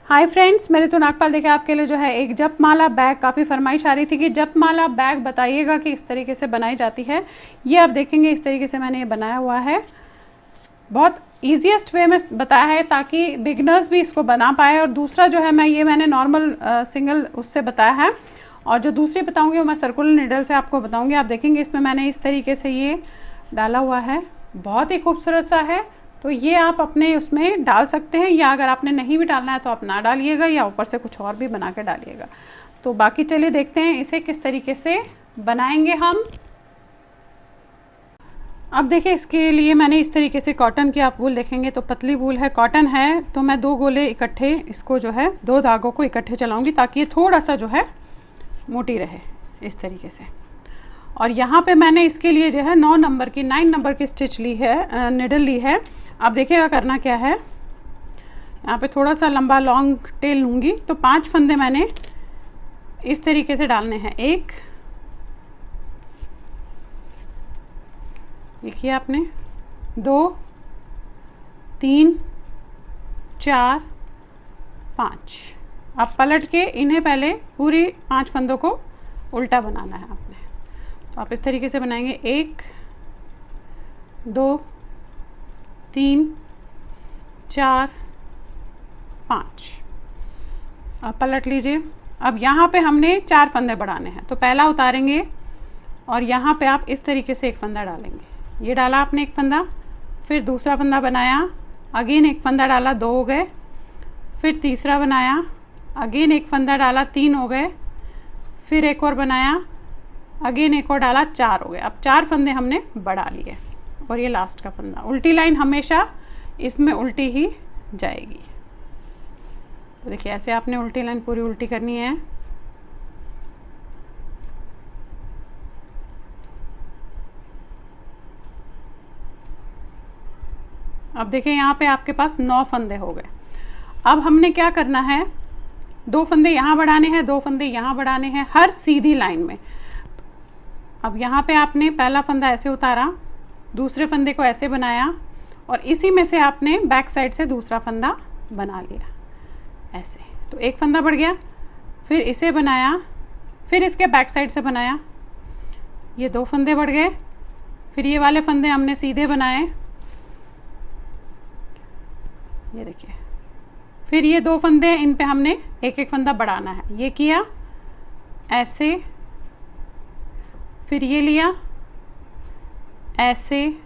Hi friends, मैंने तो नागपाल देखा आपके लिए जो है एक जपमाला बैग काफ़ी फरमाइश आ रही थी कि जपमाला बैग बताइएगा कि इस तरीके से बनाई जाती है। ये आप देखेंगे इस तरीके से मैंने ये बनाया हुआ है। बहुत ईजीएस्ट वे में बताया है ताकि बिगनर्स भी इसको बना पाए। और दूसरा जो है मैंने नॉर्मल सिंगल उससे बताया है, और जो दूसरी बताऊंगी वो मैं सर्कुलर नीडल से आपको बताऊंगी। आप देखेंगे इसमें मैंने इस तरीके से ये डाला हुआ है, बहुत ही खूबसूरत सा है। तो ये आप अपने उसमें डाल सकते हैं, या अगर आपने नहीं भी डालना है तो आप ना डालिएगा, या ऊपर से कुछ और भी बना के डालिएगा। तो बाकी चलिए देखते हैं इसे किस तरीके से बनाएंगे हम। अब देखिए इसके लिए मैंने इस तरीके से कॉटन की आप वूल देखेंगे तो पतली वूल है, कॉटन है। तो मैं 2 गोले इकट्ठे इसको जो है 2 धागों को इकट्ठे चलाऊंगी ताकि ये थोड़ा सा जो है मोटी रहे इस तरीके से। और यहाँ पे मैंने इसके लिए जो है 9 नंबर की स्टिच ली है, निडल ली है। अब देखिएगा करना क्या है, यहाँ पे थोड़ा सा लंबा लॉन्ग टेल लूँगी। तो 5 फंदे मैंने इस तरीके से डालने हैं। 1, देखिए आपने 2, 3, 4, 5। अब पलट के इन्हें पहले पूरी 5 फंदों को उल्टा बनाना है आपने। तो आप इस तरीके से बनाएंगे 1, 2, 3, 4, 5। अब पलट लीजिए। अब यहाँ पे हमने 4 फंदे बढ़ाने हैं, तो पहला उतारेंगे और यहाँ पे आप इस तरीके से एक फंदा डालेंगे। ये डाला आपने एक फंदा, फिर दूसरा फंदा बनाया, अगेन एक फंदा डाला, 2 हो गए। फिर तीसरा बनाया, अगेन एक फंदा डाला, 3 हो गए। फिर एक और बनाया, अगेन एक और डाला, 4 हो गए। अब 4 फंदे हमने बढ़ा लिए, और ये लास्ट का फंदा। उल्टी लाइन हमेशा इसमें उल्टी ही जाएगी। तो देखिए ऐसे आपने उल्टी लाइन पूरी उल्टी करनी है। अब देखिए यहाँ पे आपके पास 9 फंदे हो गए। अब हमने क्या करना है, 2 फंदे यहाँ बढ़ाने हैं, 2 फंदे यहाँ बढ़ाने हैं हर सीधी लाइन में। अब यहाँ पे आपने पहला फंदा ऐसे उतारा, दूसरे फंदे को ऐसे बनाया, और इसी में से आपने बैक साइड से दूसरा फंदा बना लिया ऐसे। तो एक फंदा बढ़ गया, फिर इसे बनाया, फिर इसके बैक साइड से बनाया, ये 2 फंदे बढ़ गए। फिर ये वाले फंदे हमने सीधे बनाए, ये देखिए। फिर ये 2 फंदे, इन पे हमने एक एक फंदा बढ़ाना है। ये किया ऐसे, फिर ये लिया ऐसे,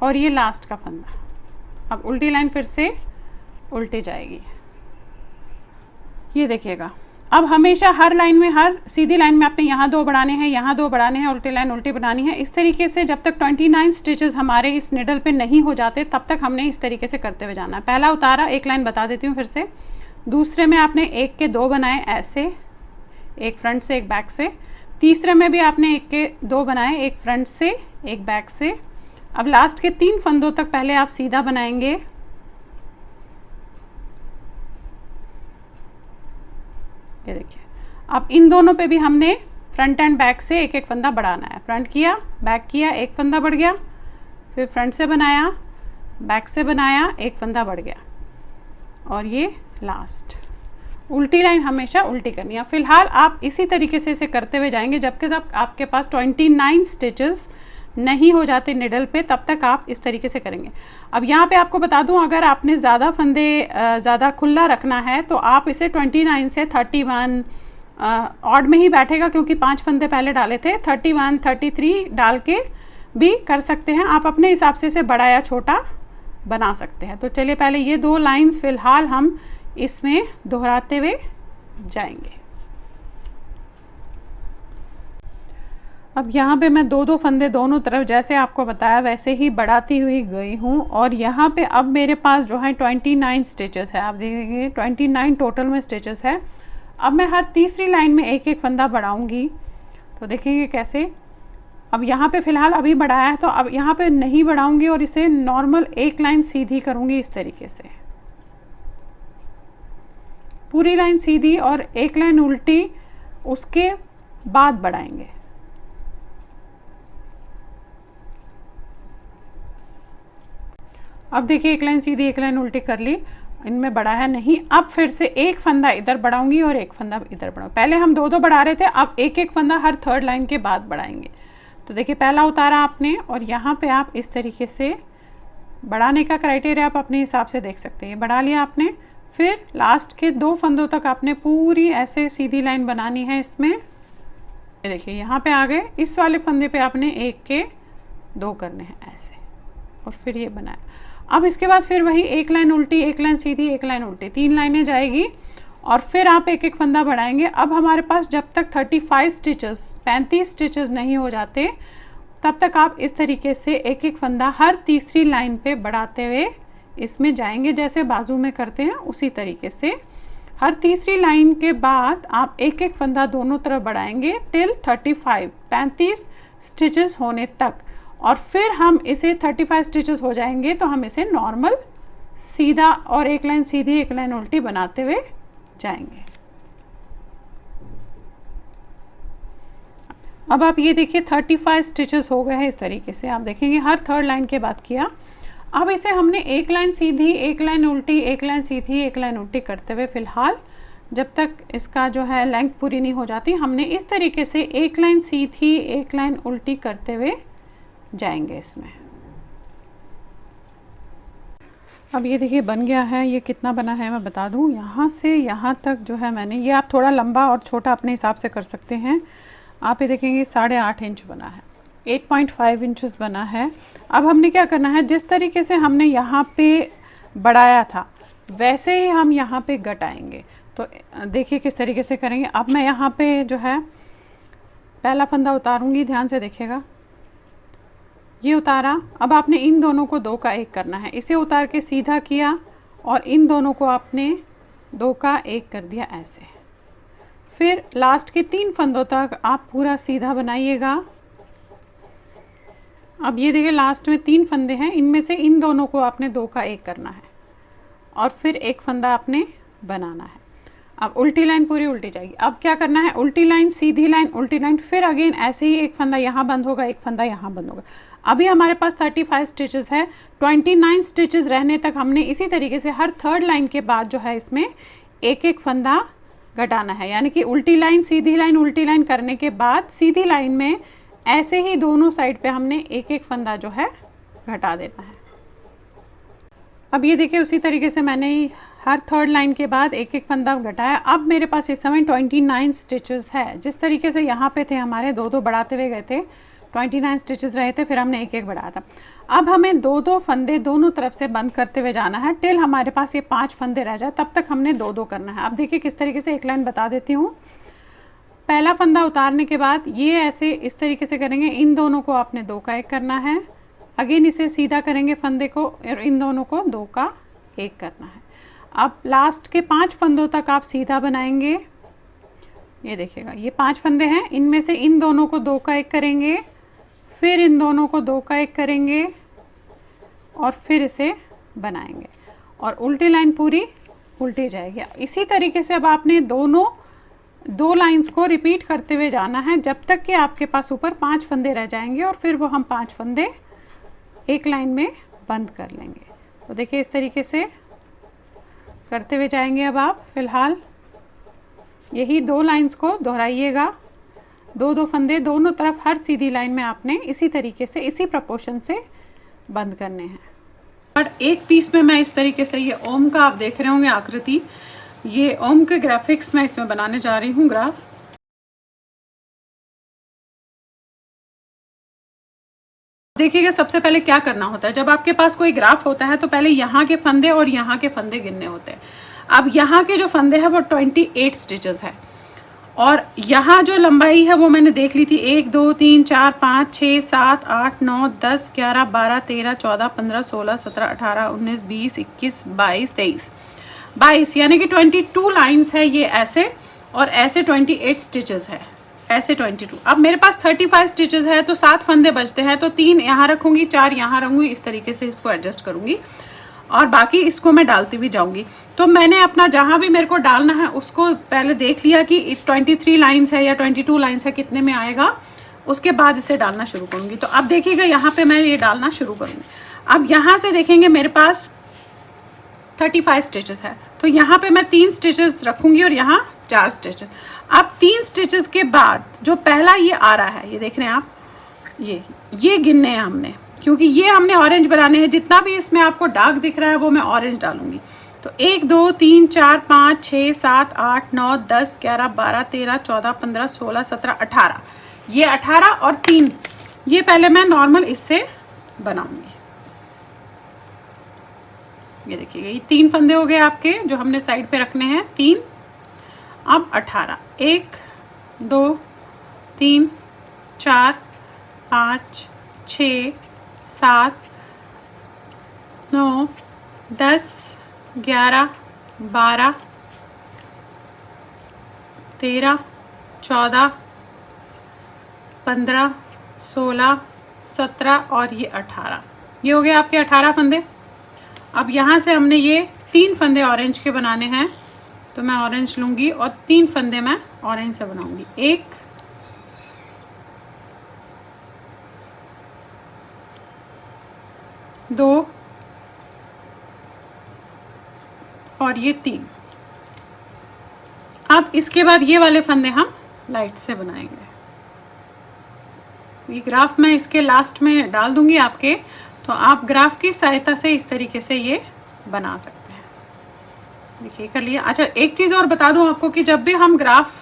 और ये लास्ट का फंदा। अब उल्टी लाइन फिर से उल्टी जाएगी, ये देखिएगा। अब हमेशा हर लाइन में, हर सीधी लाइन में आपने यहाँ 2 बढ़ाने हैं, यहाँ 2 बढ़ाने हैं, उल्टी लाइन उल्टी बनानी है। इस तरीके से जब तक 29 स्टिचेस हमारे इस निडल पे नहीं हो जाते तब तक हमने इस तरीके से करते हुए जाना है। पहला उतारा, एक लाइन बता देती हूँ फिर से। दूसरे में आपने 1 के 2 बनाए ऐसे, एक फ्रंट से एक बैक से। तीसरे में भी आपने 1 के 2 बनाए, एक फ्रंट से एक बैक से। अब लास्ट के 3 फंदों तक पहले आप सीधा बनाएंगे, ये देखिए। अब इन दोनों पे भी हमने फ्रंट एंड बैक से एक एक फंदा बढ़ाना है। फ्रंट किया, बैक किया, एक फंदा बढ़ गया, फिर फ्रंट से बनाया, बैक से बनाया, एक फंदा बढ़ गया, और ये लास्ट। उल्टी लाइन हमेशा उल्टी करनी है। फिलहाल आप इसी तरीके से इसे करते हुए जाएंगे जब तक आपके पास 29 स्टिचेस नहीं हो जाते निडल पे, तब तक आप इस तरीके से करेंगे। अब यहाँ पे आपको बता दूँ, अगर आपने ज़्यादा फंदे ज़्यादा खुला रखना है तो आप इसे 29 से 31 ऑड में ही बैठेगा, क्योंकि 5 फंदे पहले डाले थे। 31, 33 डाल के भी कर सकते हैं आप, अपने हिसाब से इसे बड़ा या छोटा बना सकते हैं। तो चलिए पहले ये 2 लाइन्स फ़िलहाल हम इसमें दोहराते हुए जाएंगे। अब यहाँ पे मैं 2-2 फंदे दोनों तरफ जैसे आपको बताया वैसे ही बढ़ाती हुई गई हूँ, और यहाँ पे अब मेरे पास जो है 29 स्टिचेस है। आप देखेंगे 29 टोटल में स्टिचेस है। अब मैं हर तीसरी लाइन में एक एक फंदा बढ़ाऊँगी, तो देखेंगे कैसे। अब यहाँ पे फ़िलहाल अभी बढ़ाया है, तो अब यहाँ पे नहीं बढ़ाऊँगी और इसे नॉर्मल एक लाइन सीधी करूँगी इस तरीके से। पूरी लाइन सीधी और एक लाइन उल्टी, उसके बाद बढ़ाएंगे। अब देखिए एक लाइन सीधी एक लाइन उल्टी कर ली, इनमें बढ़ा है नहीं। अब फिर से एक फंदा इधर बढ़ाऊंगी और एक फंदा इधर बढ़ाऊंगी। पहले हम दो दो बढ़ा रहे थे, अब एक एक फंदा हर थर्ड लाइन के बाद बढ़ाएंगे। तो देखिए पहला उतारा आपने और यहाँ पे आप इस तरीके से बढ़ाने का क्राइटेरिया आप अपने हिसाब से देख सकते हैं। बढ़ा लिया आपने, फिर लास्ट के दो फंदों तक आपने पूरी ऐसे सीधी लाइन बनानी है इसमें। ये देखिए यहाँ पे आ गए, इस वाले फंदे पे आपने एक के दो करने हैं ऐसे, और फिर ये बनाया। अब इसके बाद फिर वही एक लाइन उल्टी, एक लाइन सीधी, एक लाइन उल्टी, 3 लाइनें जाएगी और फिर आप एक एक फंदा बढ़ाएंगे। अब हमारे पास जब तक 35 स्टिचेस नहीं हो जाते तब तक आप इस तरीके से एक एक फंदा हर तीसरी लाइन पे बढ़ाते हुए इसमें जाएंगे, जैसे बाजू में करते हैं उसी तरीके से। हर तीसरी लाइन के बाद आप एक एक फंदा दोनों तरफ बढ़ाएंगे टिल 35 स्टिचेस होने तक, और फिर हम इसे 35 स्टिचेस हो जाएंगे तो हम इसे नॉर्मल सीधा और एक लाइन सीधी एक लाइन उल्टी बनाते हुए जाएंगे। अब आप ये देखिए 35 स्टिचेस हो गए हैं इस तरीके से, आप देखेंगे हर थर्ड लाइन के बाद किया। अब इसे हमने एक लाइन सीधी एक लाइन उल्टी एक लाइन सीधी एक लाइन उल्टी करते हुए फिलहाल जब तक इसका जो है लेंथ पूरी नहीं हो जाती, हमने इस तरीके से एक लाइन सीधी एक लाइन उल्टी करते हुए जाएंगे इसमें। अब ये देखिए बन गया है। ये कितना बना है मैं बता दूं, यहाँ से यहाँ तक जो है मैंने, ये आप थोड़ा लंबा और छोटा अपने हिसाब से कर सकते हैं। आप ये देखेंगे 8.5 इंच बना है, 8.5 इंचेस बना है। अब हमने क्या करना है, जिस तरीके से हमने यहाँ पे बढ़ाया था वैसे ही हम यहाँ पे घटाएंगे। तो देखिए किस तरीके से करेंगे। अब मैं यहाँ पे जो है पहला फंदा उतारूंगी, ध्यान से देखिएगा, ये उतारा। अब आपने इन दोनों को 2 का 1 करना है, इसे उतार के सीधा किया और इन दोनों को आपने 2 का 1 कर दिया ऐसे। फिर लास्ट के 3 फंदों तक आप पूरा सीधा बनाइएगा। अब ये देखिए लास्ट में 3 फंदे हैं, इनमें से इन दोनों को आपने 2 का 1 करना है और फिर एक फंदा आपने बनाना है। अब उल्टी लाइन पूरी उल्टी जाएगी। अब क्या करना है, उल्टी लाइन सीधी लाइन उल्टी लाइन, फिर अगेन ऐसे ही एक फंदा यहाँ बंद होगा एक फंदा यहाँ बंद होगा। अभी हमारे पास 35 स्टिचेस है, 29 स्टिचेस रहने तक हमने इसी तरीके से हर थर्ड लाइन के बाद जो है इसमें एक एक फंदा घटाना है। यानी कि उल्टी लाइन सीधी लाइन उल्टी लाइन करने के बाद सीधी लाइन में ऐसे ही दोनों साइड पे हमने एक एक फंदा जो है घटा देना है। अब ये देखिए उसी तरीके से मैंने हर थर्ड लाइन के बाद एक एक फंदा घटाया। अब मेरे पास इस समय 29 स्टिचेस है। जिस तरीके से यहाँ पे थे हमारे 2-2 बढ़ाते हुए गए थे, 29 स्टिचेस रहे थे, फिर हमने एक एक बढ़ाया था। अब हमें 2-2 फंदे दोनों तरफ से बंद करते हुए जाना है टिल हमारे पास ये 5 फंदे रह जाए, तब तक हमने 2-2 करना है। अब देखिए किस तरीके से, एक लाइन बता देती हूँ। पहला फंदा उतारने के बाद ये ऐसे इस तरीके से करेंगे, इन दोनों को आपने 2 का 1 करना है। अगेन इसे सीधा करेंगे फंदे को और इन दोनों को 2 का 1 करना है। अब लास्ट के 5 फंदों तक आप सीधा बनाएंगे। ये देखिएगा ये 5 फंदे हैं, इनमें से इन दोनों को 2 का 1 करेंगे, फिर इन दोनों को 2 का 1 करेंगे और फिर इसे बनाएंगे और उल्टी लाइन पूरी उल्टी जाएगी। इसी तरीके से अब आपने दोनों 2 लाइंस को रिपीट करते हुए जाना है जब तक कि आपके पास ऊपर 5 फंदे रह जाएंगे और फिर वो हम 5 फंदे एक लाइन में बंद कर लेंगे। तो देखिए इस तरीके से करते हुए जाएंगे। अब आप फिलहाल यही 2 लाइंस को दोहराइएगा, 2-2 फंदे दोनों तरफ हर सीधी लाइन में आपने इसी तरीके से इसी प्रोपोर्शन से बंद करने हैं। और एक पीस में मैं इस तरीके से ये ओम का आप देख रहे होंगे आकृति, ये ओम के ग्राफिक्स मैं इसमें बनाने जा रही हूँ। ग्राफ देखिएगा, सबसे पहले क्या करना होता है, जब आपके पास कोई ग्राफ होता है तो पहले यहाँ के फंदे और यहाँ के फंदे गिनने होते हैं। अब यहाँ के जो फंदे हैं वो 28 स्टिचेस है और यहाँ जो लंबाई है वो मैंने देख ली थी 1 2 3 4 5 6 7 8 9 10 11 12 13 14 15 16 17 18 19 20 21 22 23 यानी कि 22 लाइंस है ये ऐसे, और ऐसे 28 स्टिचेस है, ऐसे 22। अब मेरे पास 35 स्टिचेस है तो 7 फंदे बचते हैं, तो 3 यहाँ रखूँगी 4 यहाँ रखूँगी, इस तरीके से इसको एडजस्ट करूँगी और बाकी इसको मैं डालती हुई जाऊँगी। तो मैंने अपना जहाँ भी मेरे को डालना है उसको पहले देख लिया कि 23 लाइंस है या 22 लाइंस है, कितने में आएगा, उसके बाद इसे डालना शुरू करूँगी। तो अब देखिएगा यहाँ पे मैं ये डालना शुरू करूँगी। अब यहाँ से देखेंगे मेरे पास 35 स्टिचेस है, तो यहाँ पे मैं 3 स्टिचेस रखूँगी और यहाँ 4 स्टिचेस। अब 3 स्टिचेस के बाद जो पहला ये आ रहा है, ये देख रहे हैं आप, ये गिनने हैं हमने, क्योंकि ये हमने ऑरेंज बनाने हैं। जितना भी इसमें आपको डार्क दिख रहा है वो मैं ऑरेंज डालूंगी। तो 1 2 3 4 5 6 7 8 9 10 11 12 13 14 15 16 17 18, ये 18 और 3 ये पहले मैं नॉर्मल इससे बनाऊंगी। ये देखिए, ये 3 फंदे हो गए आपके जो हमने साइड पे रखने हैं, 3। अब 18, 1 2 3 4 5 6 7 9 10 11 12 13 14 15 16 17 और ये 18, ये हो गए आपके 18 फंदे। अब यहाँ से हमने ये 3 फंदे ऑरेंज के बनाने हैं, तो मैं ऑरेंज लूँगी और 3 फंदे मैं ऑरेंज से बनाऊँगी। 1 2 और ये 3। अब इसके बाद ये वाले फंदे हम लाइट से बनाएंगे। ये ग्राफ मैं इसके लास्ट में डाल दूंगी आपके, तो आप ग्राफ की सहायता से इस तरीके से ये बना सकते हैं। देखिए कर लिया। अच्छा, एक चीज़ और बता दूं आपको कि जब भी हम ग्राफ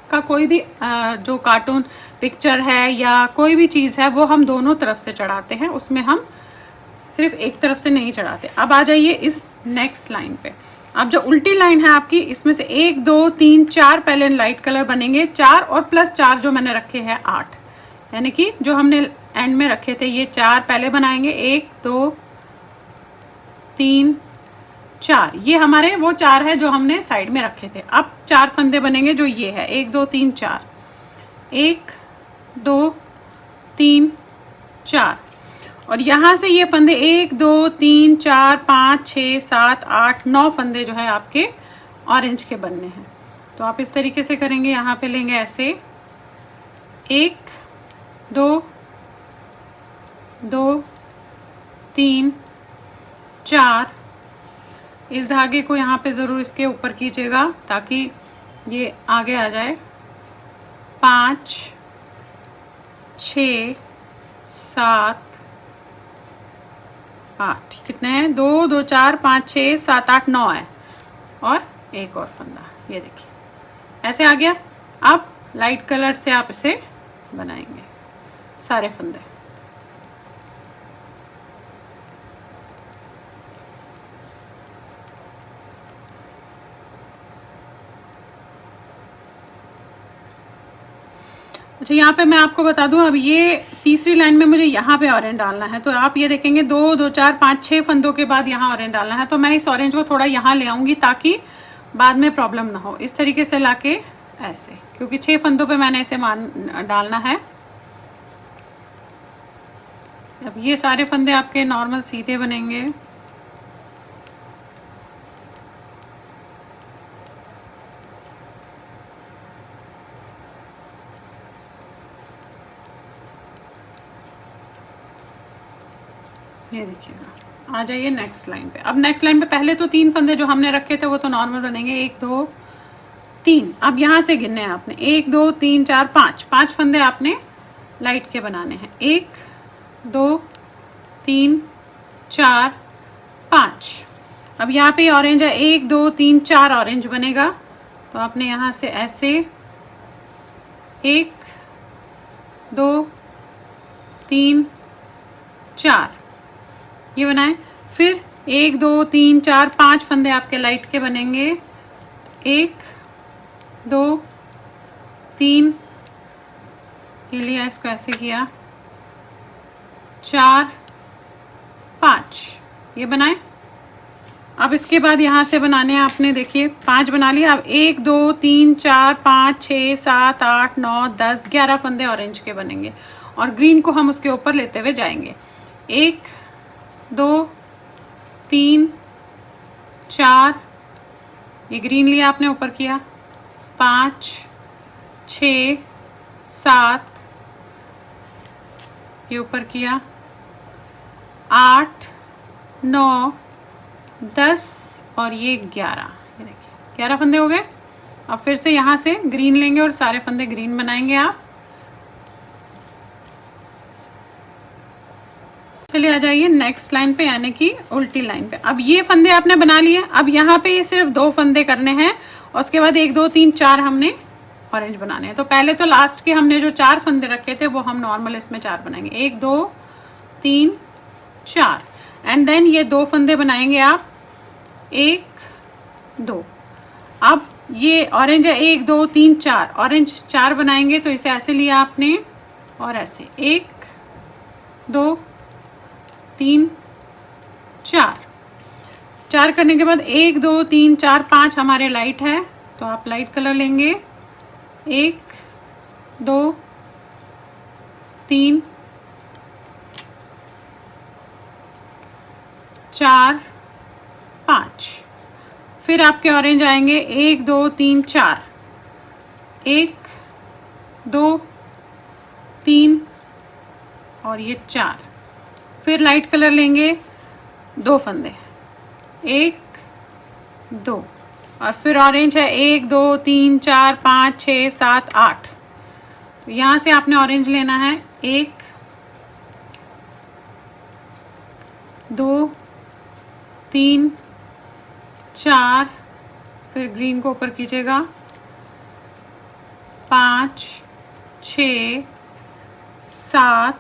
का कोई भी जो कार्टून पिक्चर है या कोई भी चीज़ है वो हम दोनों तरफ से चढ़ाते हैं, उसमें हम सिर्फ एक तरफ से नहीं चढ़ाते। अब आ जाइए इस नेक्स्ट लाइन पे। अब जो उल्टी लाइन है आपकी, इसमें से 1 2 3 4 पहले लाइट कलर बनेंगे, 4 और प्लस 4 जो मैंने रखे हैं 8, यानी कि जो हमने एंड में रखे थे ये 4 पहले बनाएंगे। 1 2 3 4, ये हमारे वो 4 है जो हमने साइड में रखे थे। अब 4 फंदे बनेंगे जो ये है, 1 2 3 4, 1 2 3 4, और यहाँ से ये फंदे 1 2 3 4 5 6 7 8 9 फंदे जो है आपके ऑरेंज के बनने हैं। तो आप इस तरीके से करेंगे, यहाँ पे लेंगे ऐसे 1 2 2 3 4, इस धागे को यहाँ पे ज़रूर इसके ऊपर कीजिएगा ताकि ये आगे आ जाए। 5 6 7 8, कितने हैं, 2 2 4 5 6 7 8 9 है, और एक और फंदा, ये देखिए ऐसे आ गया। अब लाइट कलर से आप इसे बनाएंगे सारे फंदे। अच्छा, यहाँ पे मैं आपको बता दूं, अब ये तीसरी लाइन में मुझे यहाँ पे ऑरेंज डालना है, तो आप ये देखेंगे 2 2 4 5 6 फंदों के बाद यहाँ ऑरेंज डालना है। तो मैं इस ऑरेंज को थोड़ा यहाँ ले आऊँगी ताकि बाद में प्रॉब्लम ना हो। इस तरीके से लाके ऐसे, क्योंकि 6 फंदों पे मैंने इसे डालना है। अब ये सारे फंदे आपके नॉर्मल सीधे बनेंगे। ये देखिएगा, आ जाइए नेक्स्ट लाइन पे। अब नेक्स्ट लाइन पे पहले तो 3 फंदे जो हमने रखे थे वो तो नॉर्मल बनेंगे, 1 2 3। अब यहाँ से गिनने हैं आपने, 1 2 3 4 5, 5 फंदे आपने लाइट के बनाने हैं। 1 2 3 4 5। अब यहाँ पे ऑरेंज है, 1 2 3 4 ऑरेंज बनेगा, तो आपने यहाँ से ऐसे 1 2 3 4 ये बनाएं। फिर 1 2 3 4 5 फंदे आपके लाइट के बनेंगे। 1 2 3, ये लिया, इसको ऐसे किया, 4 5 ये बनाएं। अब इसके बाद यहाँ से बनाने हैं आपने, देखिए 5 बना लिया। अब 1 2 3 4 5 6 7 8 9 10 11 फंदे ऑरेंज के बनेंगे, और ग्रीन को हम उसके ऊपर लेते हुए जाएंगे। 1 2 3 4, ये ग्रीन लिया आपने, ऊपर किया, 5 6 7 ये ऊपर किया, 8, 9, 10 और ये 11। ये देखिए 11 फंदे हो गए। अब फिर से यहाँ से ग्रीन लेंगे और सारे फंदे ग्रीन बनाएंगे आप। चलिए आ जाइए नेक्स्ट लाइन पे, यानी कि उल्टी लाइन पे। अब ये फंदे आपने बना लिए। अब यहाँ पे ये सिर्फ 2 फंदे करने हैं और उसके बाद 1, 2, 3, 4 हमने ऑरेंज बनाने हैं। तो पहले तो लास्ट के हमने जो 4 फंदे रखे थे वो हम नॉर्मल इसमें 4 बनाएंगे। 1, 2, 3, 4 एंड देन ये 2 फंदे बनाएंगे आप, 1, 2। अब ये ऑरेंज है, 1, 2, 3, 4 ऑरेंज 4 बनाएंगे। तो इसे ऐसे लिया आपने और ऐसे 1, 2, 3, 4 करने के बाद 1, 2, 3, 4, 5 हमारे लाइट है। तो आप लाइट कलर लेंगे, 1, 2, 3, 4, 5। फिर आपके ऑरेंज आएंगे 1, 2, 3, 4, 1, 2, 3 और ये 4। फिर लाइट कलर लेंगे 2 फंदे, 1, 2 और फिर ऑरेंज है 1, 2, 3, 4, 5, 6, 7, 8। तो यहाँ से आपने ऑरेंज लेना है, 1, 2, 3, 4 फिर ग्रीन को ऊपर कीजिएगा, 5, 6, 7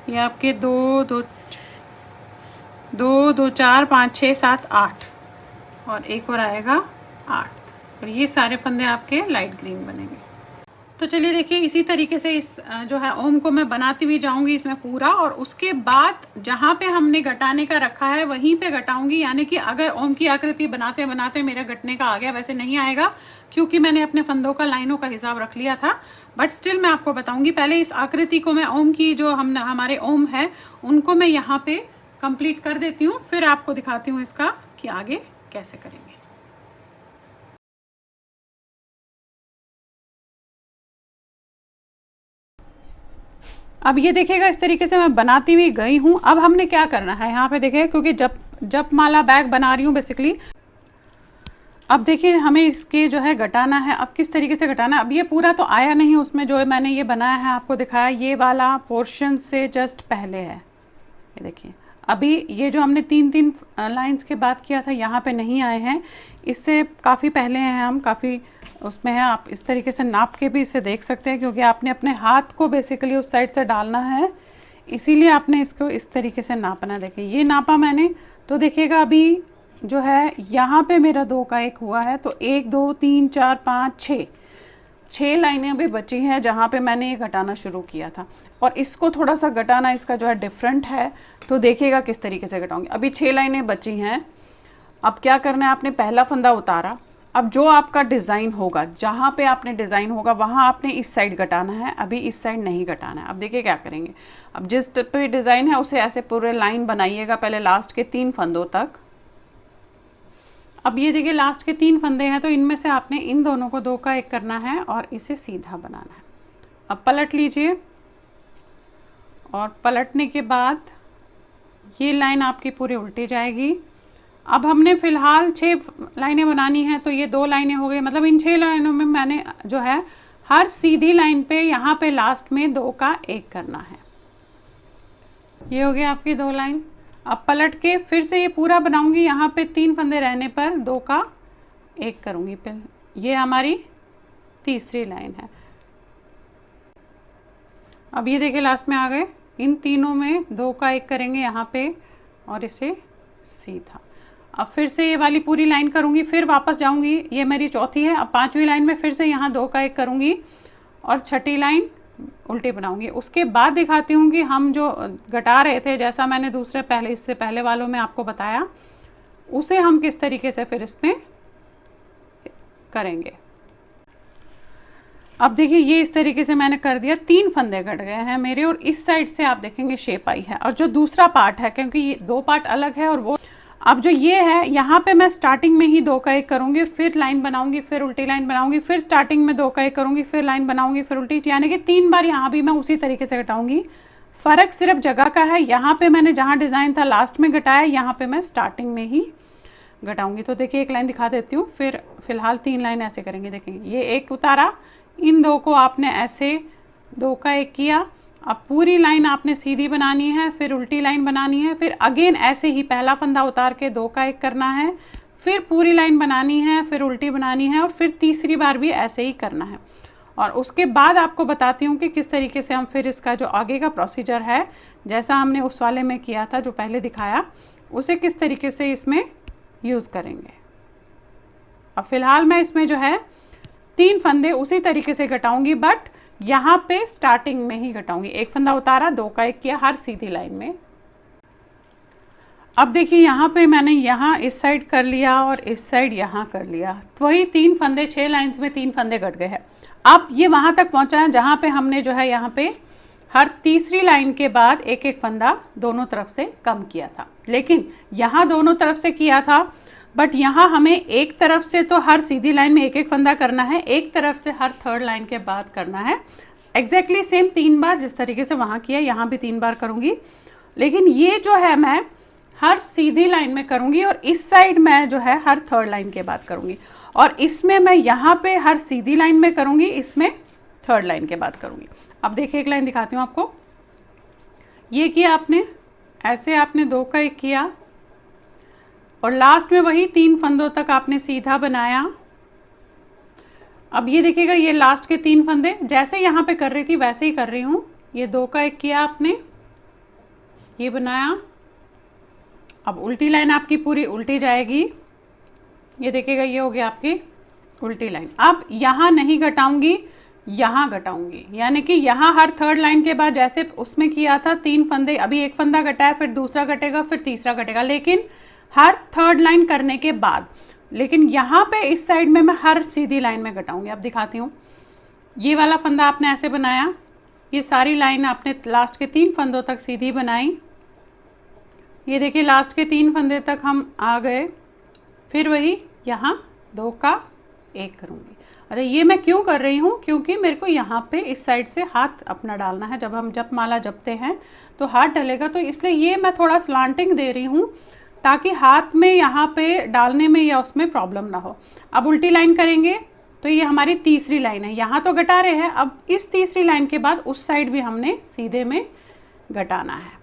ये आपके 2, 2, 2, 2, 4, 5, 6, 7, 8 और एक और आएगा 8 और ये सारे फंदे आपके लाइट ग्रीन बनेंगे। तो चलिए देखिए इसी तरीके से इस जो है ओम को मैं बनाती हुई जाऊंगी इसमें पूरा, और उसके बाद जहाँ पे हमने घटाने का रखा है वहीं पे घटाऊंगी। यानी कि अगर ओम की आकृति बनाते बनाते मेरा घटने का आ गया, वैसे नहीं आएगा क्योंकि मैंने अपने फंदों का लाइनों का हिसाब रख लिया था, बट स्टिल मैं आपको बताऊंगी। पहले इस आकृति को मैं ओम की जो हमारे ओम है उनको मैं यहाँ पे कंप्लीट कर देती हूँ, फिर आपको दिखाती हूँ इसका कि आगे कैसे करेंगे। अब ये देखिएगा इस तरीके से मैं बनाती हुई गई हूँ। अब हमने क्या करना है यहाँ पे देखिए, क्योंकि जब माला बैग बना रही हूँ बेसिकली। अब देखिए हमें इसके जो है घटाना है। अब किस तरीके से घटाना है, अब ये पूरा तो आया नहीं उसमें जो मैंने ये बनाया है आपको दिखाया, ये वाला पोर्शन से जस्ट पहले है। ये देखिए अभी ये जो हमने 3-3 लाइंस के बाद किया था यहाँ पे नहीं आए हैं, इससे काफ़ी पहले हैं हम, काफ़ी उसमें है। आप इस तरीके से नाप के भी इसे देख सकते हैं, क्योंकि आपने अपने हाथ को बेसिकली उस साइड से डालना है, इसीलिए आपने इसको इस तरीके से नापना। देखिए ये नापा मैंने, तो देखिएगा अभी जो है यहाँ पे मेरा 2 का 1 हुआ है। तो 1, 2, 3, 4, 5, 6 लाइनें अभी बची हैं जहाँ पे मैंने ये घटाना शुरू किया था, और इसको थोड़ा सा घटाना इसका जो है डिफरेंट है। तो देखिएगा किस तरीके से घटाऊंगी। अभी 6 लाइनें बची हैं। अब क्या करना है, आपने पहला फंदा उतारा। अब जो आपका डिज़ाइन होगा, जहाँ पे आपने डिज़ाइन होगा वहाँ आपने इस साइड घटाना है, अभी इस साइड नहीं घटाना है। अब देखिए क्या करेंगे, अब जिस पे डिज़ाइन है उसे ऐसे पूरे लाइन बनाइएगा पहले लास्ट के 3 फंदों तक। अब ये देखिए लास्ट के 3 फंदे हैं, तो इनमें से आपने इन दोनों को 2 का 1 करना है और इसे सीधा बनाना है। अब पलट लीजिए, और पलटने के बाद ये लाइन आपकी पूरी उल्टी जाएगी। अब हमने फ़िलहाल 6 लाइनें बनानी हैं, तो ये 2 लाइनें हो गई। मतलब इन 6 लाइनों में मैंने जो है हर सीधी लाइन पे यहाँ पे लास्ट में 2 का 1 करना है। ये हो गई आपकी 2 लाइन। अब पलट के फिर से ये पूरा बनाऊंगी, यहाँ पे 3 फंदे रहने पर 2 का 1 करूँगी। फिर ये हमारी तीसरी लाइन है। अब ये देखिए लास्ट में आ गए, इन तीनों में 2 का 1 करेंगे यहाँ पे और इसे सीधा। अब फिर से ये वाली पूरी लाइन करूँगी, फिर वापस जाऊँगी, ये मेरी चौथी है। अब 5वीं लाइन में फिर से यहाँ 2 का 1 करूँगी और छठी लाइन उल्टी बनाऊंगी। उसके बाद दिखाती हूँ कि हम जो घटा रहे थे, जैसा मैंने इससे पहले वालों में आपको बताया, उसे हम किस तरीके से फिर इसमें करेंगे। अब देखिए ये इस तरीके से मैंने कर दिया, 3 फंदे घट गए हैं मेरे, और इस साइड से आप देखेंगे शेप आई है। और जो दूसरा पार्ट है, क्योंकि ये 2 पार्ट अलग है, और वो अब जो ये है यहाँ पे मैं स्टार्टिंग में ही 2 का 1 करूँगी, फिर लाइन बनाऊंगी, फिर उल्टी लाइन बनाऊंगी, फिर स्टार्टिंग में 2 का 1 करूँगी, फिर लाइन बनाऊंगी, फिर उल्टी, यानी कि 3 बार यहाँ भी मैं उसी तरीके से घटाऊंगी। फ़र्क सिर्फ जगह का है। यहाँ पे मैंने जहाँ डिज़ाइन था लास्ट में घटाया, यहाँ पे मैं स्टार्टिंग में ही घटाऊंगी। तो देखिए एक लाइन दिखा देती हूँ, फिर फिलहाल 3 लाइन ऐसे करेंगे। देखेंगे ये एक उतारा, इन दो को आपने ऐसे 2 का 1 किया। अब पूरी लाइन आपने सीधी बनानी है, फिर उल्टी लाइन बनानी है, फिर अगेन ऐसे ही पहला फंदा उतार के 2 का 1 करना है, फिर पूरी लाइन बनानी है, फिर उल्टी बनानी है, और फिर तीसरी बार भी ऐसे ही करना है। और उसके बाद आपको बताती हूँ कि किस तरीके से हम फिर इसका जो आगे का प्रोसीजर है, जैसा हमने उस वाले में किया था जो पहले दिखाया, उसे किस तरीके से इसमें यूज़ करेंगे। अब फिलहाल मैं इसमें जो है 3 फंदे उसी तरीके से घटाऊंगी, बट यहाँ पे स्टार्टिंग में ही घटाऊंगी। एक फंदा उतारा, 2 का 1 किया हर सीधी लाइन में। अब देखिए यहाँ पे मैंने यहाँ इस साइड कर लिया और इस साइड यहाँ कर लिया, तो वही 3 फंदे 6 लाइंस में 3 फंदे घट गए हैं। अब ये वहाँ तक पहुँचा है जहाँ पे हमने जो है यहाँ पे हर तीसरी लाइन के बाद एक एक फंदा दोनों तरफ से कम किया था। लेकिन यहाँ दोनों तरफ से किया था, बट यहाँ हमें एक तरफ से तो हर सीधी लाइन में एक एक फंदा करना है, एक तरफ से हर थर्ड लाइन के बाद करना है। एग्जैक्टली सेम 3 बार जिस तरीके से वहाँ किया, यहाँ भी 3 बार करूँगी। लेकिन ये जो है मैं हर सीधी लाइन में करूँगी, और इस साइड मैं जो है हर थर्ड लाइन के बाद करूँगी, और इसमें मैं यहाँ पे हर सीधी लाइन में करूँगी, इसमें थर्ड लाइन के बाद करूँगी। अब देखिए एक लाइन दिखाती हूँ आपको। ये किया आपने, ऐसे आपने 2 का 1 किया, और लास्ट में वही 3 फंदों तक आपने सीधा बनाया। अब ये देखिएगा, ये लास्ट के 3 फंदे जैसे यहाँ पे कर रही थी वैसे ही कर रही हूँ। ये 2 का 1 किया आपने, ये बनाया। अब उल्टी लाइन आपकी पूरी उल्टी जाएगी। ये देखिएगा, ये हो गया आपकी उल्टी लाइन। अब यहाँ नहीं घटाऊंगी, यहाँ घटाऊंगी, यानी कि यहाँ हर थर्ड लाइन के बाद जैसे उसमें किया था 3 फंदे, अभी एक फंदा घटाया, फिर दूसरा घटेगा, फिर तीसरा घटेगा, लेकिन हर थर्ड लाइन करने के बाद। लेकिन यहाँ पे इस साइड में मैं हर सीधी लाइन में घटाऊंगी। अब दिखाती हूँ। ये वाला फंदा आपने ऐसे बनाया, ये सारी लाइन आपने लास्ट के 3 फंदों तक सीधी बनाई। ये देखिए लास्ट के 3 फंदे तक हम आ गए, फिर वही यहाँ 2 का 1 करूँगी। अरे ये मैं क्यों कर रही हूँ, क्योंकि मेरे को यहाँ पे इस साइड से हाथ अपना डालना है। जब हम जपमाला जपते हैं तो हाथ डलेगा, तो इसलिए ये मैं थोड़ा स्लांटिंग दे रही हूँ ताकि हाथ में यहाँ पे डालने में या उसमें प्रॉब्लम ना हो। अब उल्टी लाइन करेंगे तो ये हमारी तीसरी लाइन है, यहाँ तो घटा रहे हैं। अब इस तीसरी लाइन के बाद उस साइड भी हमने सीधे में घटाना है।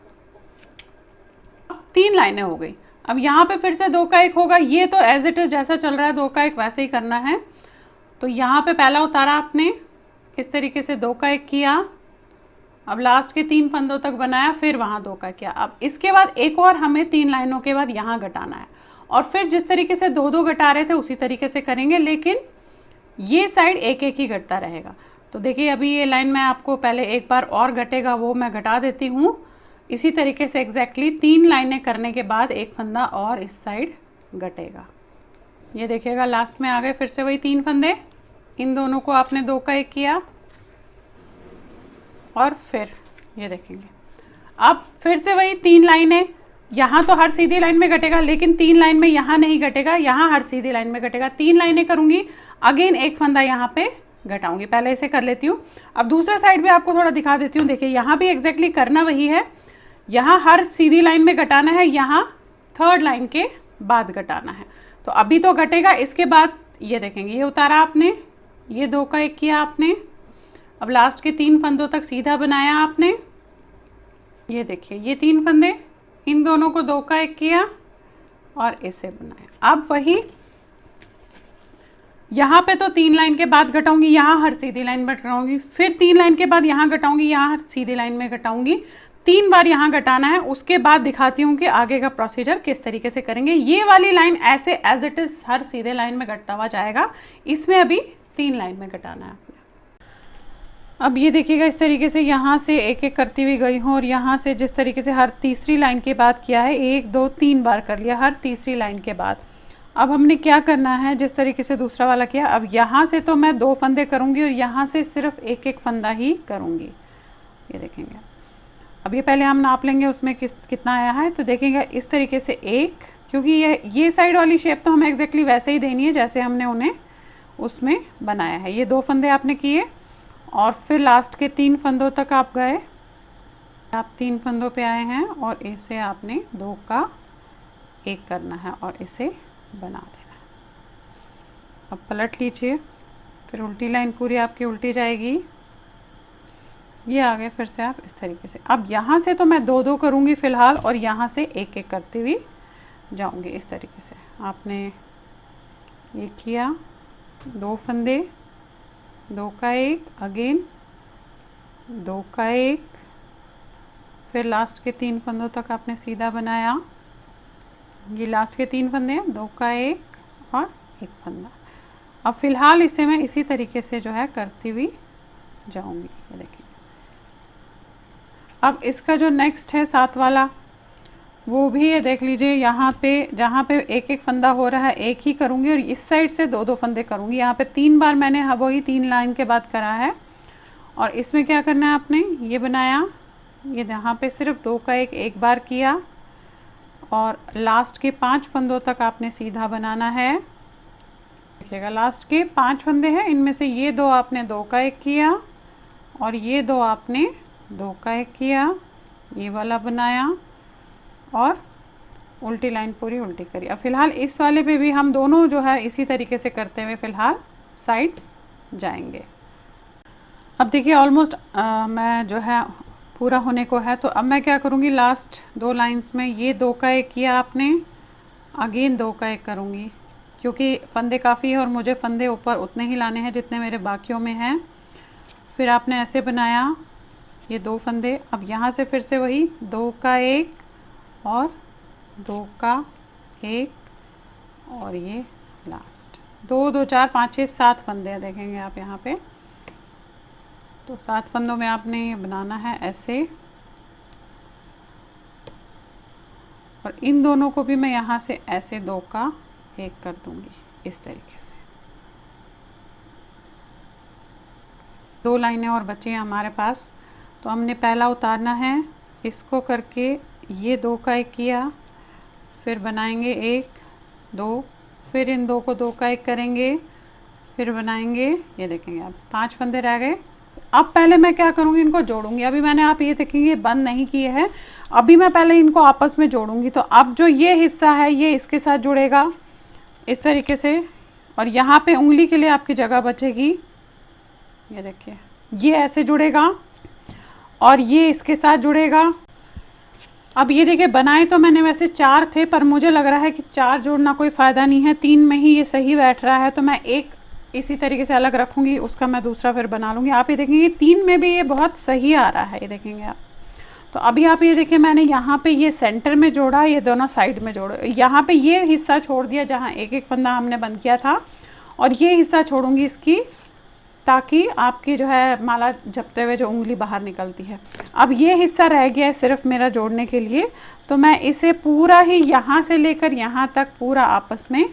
3 लाइनें हो गई। अब यहाँ पे फिर से 2 का 1 होगा। ये तो एज इट इज़ जैसा चल रहा है 2 का 1 वैसे ही करना है। तो यहाँ पे पहला उतारा आपने, इस तरीके से 2 का 1 किया। अब लास्ट के 3 फंदों तक बनाया, फिर वहाँ 2 का किया। अब इसके बाद एक और हमें 3 लाइनों के बाद यहाँ घटाना है, और फिर जिस तरीके से 2-2 घटा रहे थे उसी तरीके से करेंगे, लेकिन ये साइड एक एक ही घटता रहेगा। तो देखिए अभी ये लाइन मैं आपको पहले एक बार और घटेगा वो मैं घटा देती हूँ। इसी तरीके से एग्जैक्टली 3 लाइनें करने के बाद एक फंदा और इस साइड घटेगा। ये देखिएगा लास्ट में आ गए फिर से वही 3 फंदे। इन दोनों को आपने 2 का 1 किया, और फिर ये देखेंगे अब फिर से वही 3 लाइनें। यहाँ तो हर सीधी लाइन में घटेगा, लेकिन 3 लाइन में यहाँ नहीं घटेगा, यहाँ हर सीधी लाइन में घटेगा। 3 लाइनें करूँगी, अगेन एक फंदा यहाँ पे घटाऊंगी। पहले इसे कर लेती हूँ। अब दूसरा साइड भी आपको थोड़ा दिखा देती हूँ। देखिए यहाँ भी एग्जैक्टली करना वही है। यहाँ हर सीधी लाइन में घटाना है, यहाँ थर्ड लाइन के बाद घटाना है। तो अभी तो घटेगा, इसके बाद ये देखेंगे ये उतारा आपने, ये 2 का 1 किया आपने। अब लास्ट के 3 फंदों तक सीधा बनाया आपने। ये देखिए ये 3 फंदे, इन दोनों को 2 का 1 किया और इसे बनाया। अब वही यहाँ पे तो 3 लाइन के बाद घटाऊंगी, यहाँ हर सीधी लाइन में घटाऊंगी, फिर 3 लाइन के बाद यहाँ घटाऊंगी, यहाँ हर सीधी लाइन में घटाऊंगी। 3 बार यहाँ घटाना है। उसके बाद दिखाती हूँ कि आगे का प्रोसीजर किस तरीके से करेंगे। ये वाली लाइन ऐसे एज इट इज़ हर सीधे लाइन में घटता हुआ जाएगा। इसमें अभी 3 लाइन में घटाना है आपने। अब ये देखिएगा इस तरीके से यहाँ से एक एक करती हुई गई हूँ, और यहाँ से जिस तरीके से हर तीसरी लाइन के बाद किया है, 1 2 3 बार कर लिया हर तीसरी लाइन के बाद। अब हमने क्या करना है, जिस तरीके से दूसरा वाला किया, अब यहाँ से तो मैं 2 फंदे करूँगी और यहाँ से सिर्फ एक एक फंदा ही करूँगी। ये देखेंगे अब ये पहले हम नाप लेंगे उसमें कितना आया है। तो देखेंगे इस तरीके से 1, क्योंकि ये साइड वाली शेप तो हमें एग्जैक्टली वैसे ही देनी है जैसे हमने उन्हें उसमें बनाया है। ये 2 फंदे आपने किए और फिर लास्ट के 3 फंदों तक आप गए, आप 3 फंदों पे आए हैं और इसे आपने 2 का 1 करना है और इसे बना देना है। अब पलट लीजिए, फिर उल्टी लाइन पूरी आपकी उल्टी जाएगी। ये आ गए, फिर से आप इस तरीके से। अब यहाँ से तो मैं 2-2 करूँगी फ़िलहाल, और यहाँ से 1-1 करती हुई जाऊँगी इस तरीके से। आपने ये किया, 2 फंदे, 2 का 1, अगेन 2 का 1, फिर लास्ट के 3 फंदों तक आपने सीधा बनाया। ये लास्ट के 3 फंदे हैं, 2 का 1 और 1 फंदा। अब फ़िलहाल इसे मैं इसी तरीके से जो है करती हुई जाऊँगी। ये देखिए, अब इसका जो नेक्स्ट है 7 वाला, वो भी ये देख लीजिए। यहाँ पे जहाँ पे 1-1 फंदा हो रहा है 1 ही करूँगी, और इस साइड से 2-2 फंदे करूँगी। यहाँ पे 3 बार मैंने वही 3 लाइन के बाद करा है। और इसमें क्या करना है, आपने ये बनाया, ये यहाँ पे सिर्फ 2 का 1 बार किया, और लास्ट के 5 फंदों तक आपने सीधा बनाना है। देखिएगा, लास्ट के 5 फंदे हैं, इनमें से ये 2 आपने 2 का 1 किया, और ये 2 आपने 2 का 1 किया, ये वाला बनाया और उल्टी लाइन पूरी उल्टी करी। अब फ़िलहाल इस वाले पे भी हम दोनों जो है इसी तरीके से करते हुए फ़िलहाल साइड्स जाएंगे। अब देखिए, ऑलमोस्ट मैं जो है पूरा होने को है। तो अब मैं क्या करूँगी, लास्ट 2 लाइंस में ये 2 का 1 किया आपने, अगेन 2 का 1 करूँगी, क्योंकि फंदे काफ़ी है और मुझे फंदे ऊपर उतने ही लाने हैं जितने मेरे बाकियों में हैं। फिर आपने ऐसे बनाया, ये 2 फंदे। अब यहाँ से फिर से वही 2 का 1 और 2 का 1, और ये लास्ट 2 2 4 5 6 7 फंदे देखेंगे आप यहाँ पे। तो 7 फंदों में आपने ये बनाना है ऐसे, और इन दोनों को भी मैं यहाँ से ऐसे 2 का 1 कर दूँगी इस तरीके से। 2 लाइनें और बची हैं हमारे पास। तो हमने पहला उतारना है, इसको करके ये 2 का 1 किया, फिर बनाएंगे 1 2, फिर इन 2 को 2 का 1 करेंगे, फिर बनाएंगे, ये देखेंगे आप 5 फंदे रह गए। अब पहले मैं क्या करूँगी, इनको जोड़ूंगी। अभी मैंने, आप ये देखेंगे, बंद नहीं किए हैं, अभी मैं पहले इनको आपस में जोड़ूंगी। तो अब जो ये हिस्सा है ये इसके साथ जुड़ेगा इस तरीके से, और यहाँ पे उंगली के लिए आपकी जगह बचेगी। ये देखिए, ये ऐसे जुड़ेगा और ये इसके साथ जुड़ेगा। अब ये देखिए, बनाए तो मैंने वैसे 4 थे, पर मुझे लग रहा है कि 4 जोड़ना कोई फ़ायदा नहीं है, 3 में ही ये सही बैठ रहा है। तो मैं एक इसी तरीके से अलग रखूँगी, उसका मैं दूसरा फिर बना लूँगी। आप ये देखेंगे 3 में भी ये बहुत सही आ रहा है, ये देखेंगे आप। तो अभी आप ये देखिए, मैंने यहाँ पे ये सेंटर में जोड़ा, ये दोनों साइड में जोड़ा, यहाँ पे ये हिस्सा छोड़ दिया जहाँ 1-1 फंदा हमने बंद किया था, और ये हिस्सा छोड़ूंगी इसकी, ताकि आपकी जो है माला जपते हुए जो उंगली बाहर निकलती है। अब ये हिस्सा रह गया है सिर्फ मेरा जोड़ने के लिए, तो मैं इसे पूरा ही यहाँ से लेकर यहाँ तक पूरा आपस में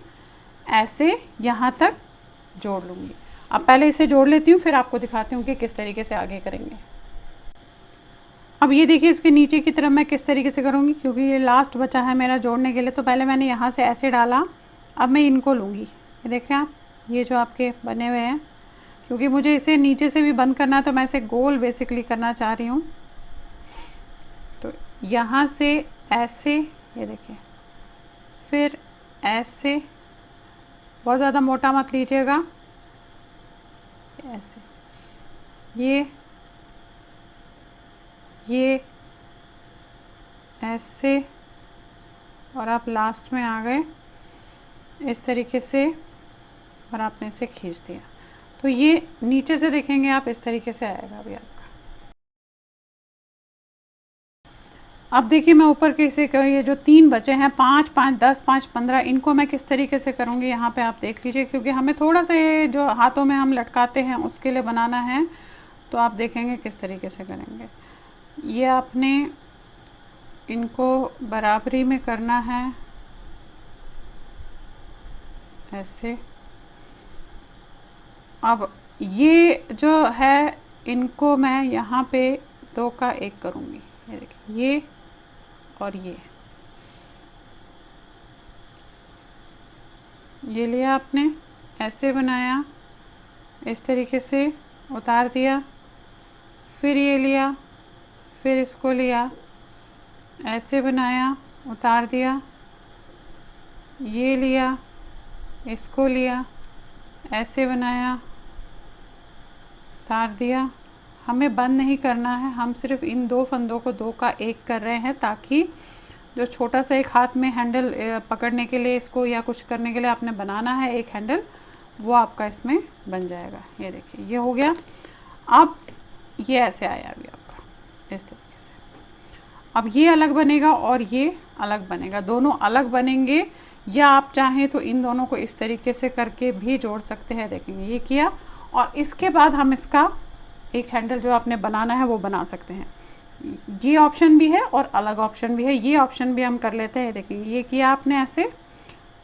ऐसे यहाँ तक जोड़ लूँगी। अब पहले इसे जोड़ लेती हूँ, फिर आपको दिखाती हूँ कि किस तरीके से आगे करेंगे। अब ये देखिए, इसके नीचे की तरफ मैं किस तरीके से करूँगी, क्योंकि ये लास्ट बचा है मेरा जोड़ने के लिए। तो पहले मैंने यहाँ से ऐसे डाला, अब मैं इनको लूँगी। ये देख रहे हैं आप, ये जो आपके बने हुए हैं, क्योंकि मुझे इसे नीचे से भी बंद करना है, तो मैं इसे गोल बेसिकली करना चाह रही हूँ। तो यहाँ से ऐसे, ये देखिए, फिर ऐसे, बहुत ज़्यादा मोटा मत लीजिएगा, ऐसे, ये ऐसे, और आप लास्ट में आ गए इस तरीके से, और आपने इसे खींच दिया। तो ये नीचे से देखेंगे आप, इस तरीके से आएगा अभी आपका। अब देखिए, मैं ऊपर के से ये जो 3 बचे हैं, 5 5 10 5 15, इनको मैं किस तरीके से करूँगी यहाँ पे आप देख लीजिए, क्योंकि हमें थोड़ा सा ये जो हाथों में हम लटकाते हैं उसके लिए बनाना है। तो आप देखेंगे किस तरीके से करेंगे। ये आपने इनको बराबरी में करना है ऐसे। अब ये जो है, इनको मैं यहाँ पे 2 का 1 करूँगी। ये देखिए, ये और ये लिया आपने, ऐसे बनाया, इस तरीके से उतार दिया, फिर ये लिया, फिर इसको लिया, ऐसे बनाया, उतार दिया, ये लिया, इसको लिया, ऐसे बनाया, उतार दिया। हमें बंद नहीं करना है, हम सिर्फ इन 2 फंदों को 2 का 1 कर रहे हैं, ताकि जो छोटा सा एक हाथ में हैंडल पकड़ने के लिए इसको या कुछ करने के लिए आपने बनाना है एक हैंडल, वो आपका इसमें बन जाएगा। ये देखिए ये हो गया। अब ये ऐसे आया अभी आपका इस तरीके से। अब ये अलग बनेगा और ये अलग बनेगा, दोनों अलग बनेंगे, या आप चाहें तो इन दोनों को इस तरीके से करके भी जोड़ सकते हैं। देखेंगे ये किया, और इसके बाद हम इसका एक हैंडल जो आपने बनाना है वो बना सकते हैं। ये ऑप्शन भी है और अलग ऑप्शन भी है, ये ऑप्शन भी हम कर लेते हैं। देखेंगे ये किया आपने ऐसे,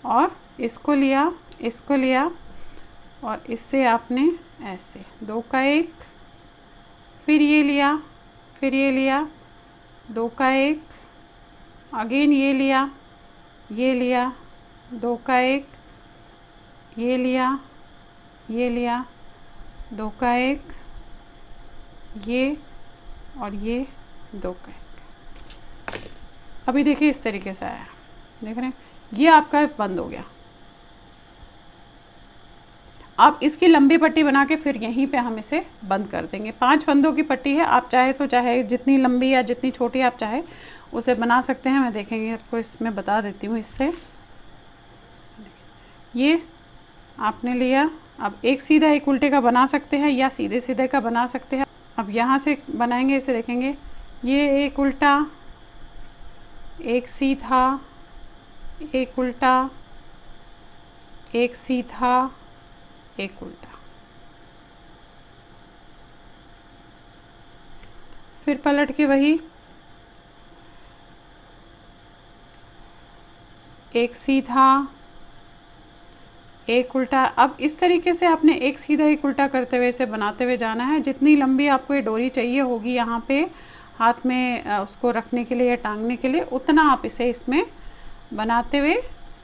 और इसको लिया, इसको लिया, और इससे आपने ऐसे 2 का 1, फिर ये लिया, फिर ये लिया, 2 का 1, अगेन ये लिया, ये लिया, 2 का 1, ये लिया, ये लिया, 2 का 1, ये और ये 2 का 1। अभी देखिए इस तरीके से आया, देख रहे हैं, ये आपका बंद हो गया। अब इसकी लंबी पट्टी बना के फिर यहीं पे हम इसे बंद कर देंगे। 5 फंदों की पट्टी है, आप चाहे तो चाहे जितनी लंबी या जितनी छोटी आप चाहे उसे बना सकते हैं। मैं देखेंगे आपको इसमें बता देती हूँ। इससे ये आपने लिया, अब एक सीधा एक उल्टे का बना सकते हैं या सीधे सीधे का बना सकते हैं। अब यहाँ से बनाएंगे इसे, देखेंगे ये एक उल्टा, एक सीधा, एक उल्टा, एक सीधा, एक उल्टा, फिर पलट के वही एक सीधा, एक उल्टा। अब इस तरीके से आपने एक सीधा एक उल्टा करते हुए इसे बनाते हुए जाना है। जितनी लंबी आपको ये डोरी चाहिए होगी यहाँ पे हाथ में उसको रखने के लिए या टांगने के लिए, उतना आप इसे इसमें बनाते हुए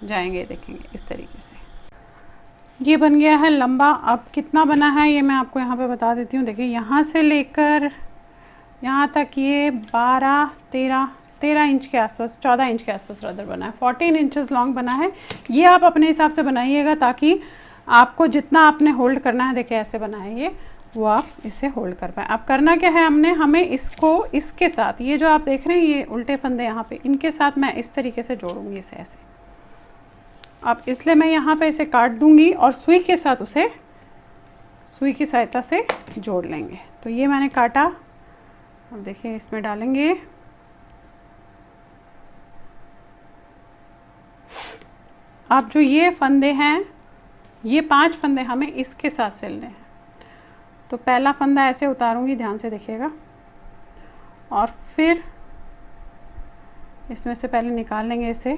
जाएंगे। देखेंगे इस तरीके से ये बन गया है लंबा। अब कितना बना है ये मैं आपको यहाँ पे बता देती हूँ। देखिए यहाँ से लेकर यहाँ तक ये 13 इंच के आसपास, 14 इंच के आसपास रदर बना है। 14 इंचेस लॉन्ग बना है। ये आप अपने हिसाब से बनाइएगा, ताकि आपको जितना आपने होल्ड करना है, देखिए ऐसे बनाए ये, वो आप इसे होल्ड कर पाए। अब करना क्या है, हमें इसको इसके साथ, ये जो आप देख रहे हैं ये उल्टे फंदे यहाँ पे, इनके साथ मैं इस तरीके से जोड़ूंगी इसे ऐसे। अब इसलिए मैं यहाँ पे इसे काट दूंगी और सुई के साथ उसे सुई की सहायता से जोड़ लेंगे। तो ये मैंने काटा, अब देखिए इसमें डालेंगे। अब जो ये फंदे हैं, ये 5 फंदे हमें इसके साथ सिलने हैं। तो पहला फंदा ऐसे उतारूंगी, ध्यान से देखिएगा, और फिर इसमें से पहले निकाल लेंगे इसे।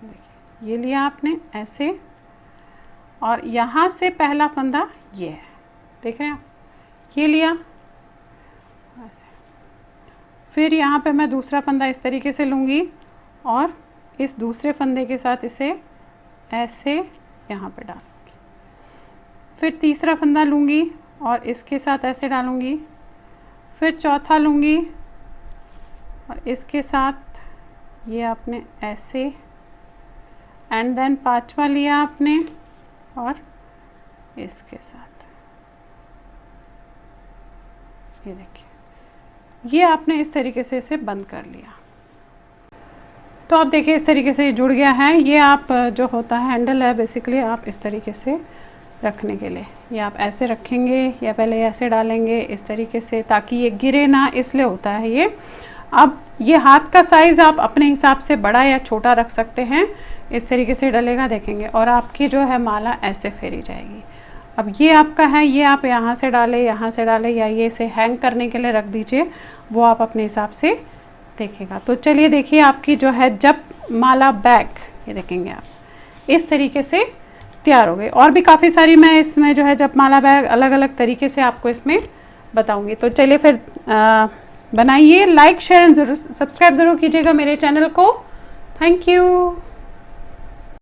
देखिए ये लिया आपने ऐसे, और यहाँ से पहला फंदा ये है, देख रहे हैं आप, ये लिया ऐसे। फिर यहाँ पे मैं दूसरा फंदा इस तरीके से लूँगी और इस दूसरे फंदे के साथ इसे ऐसे यहाँ पे डालूँगी। फिर तीसरा फंदा लूँगी और इसके साथ ऐसे डालूँगी। फिर चौथा लूँगी और इसके साथ ये आपने ऐसे, एंड देन 5वां लिया आपने और इसके साथ, ये देखिए, ये आपने इस तरीके से इसे बंद कर लिया। तो आप देखिए इस तरीके से ये जुड़ गया है। ये आप जो होता है हैंडल है बेसिकली, आप इस तरीके से रखने के लिए, ये आप ऐसे रखेंगे या पहले ऐसे डालेंगे इस तरीके से, ताकि ये गिरे ना, इसलिए होता है ये। अब ये हाथ का साइज़ आप अपने हिसाब से बड़ा या छोटा रख सकते हैं। इस तरीके से डलेगा, देखेंगे, और आपकी जो है माला ऐसे फेरी जाएगी। अब ये आपका है, ये आप यहाँ से डालें, यहाँ से डालें, या ये इसे हैंग करने के लिए रख दीजिए, वो आप अपने हिसाब से देखेगा। तो चलिए देखिए आपकी जो है जब माला बैग, ये देखेंगे आप इस तरीके से तैयार हो गई। और भी काफ़ी सारी मैं इसमें जो है जब माला बैग अलग अलग तरीके से आपको इसमें बताऊंगी। तो चलिए फिर बनाइए। लाइक शेयर एंड ज़रूर सब्सक्राइब ज़रूर कीजिएगा मेरे चैनल को। Thank you.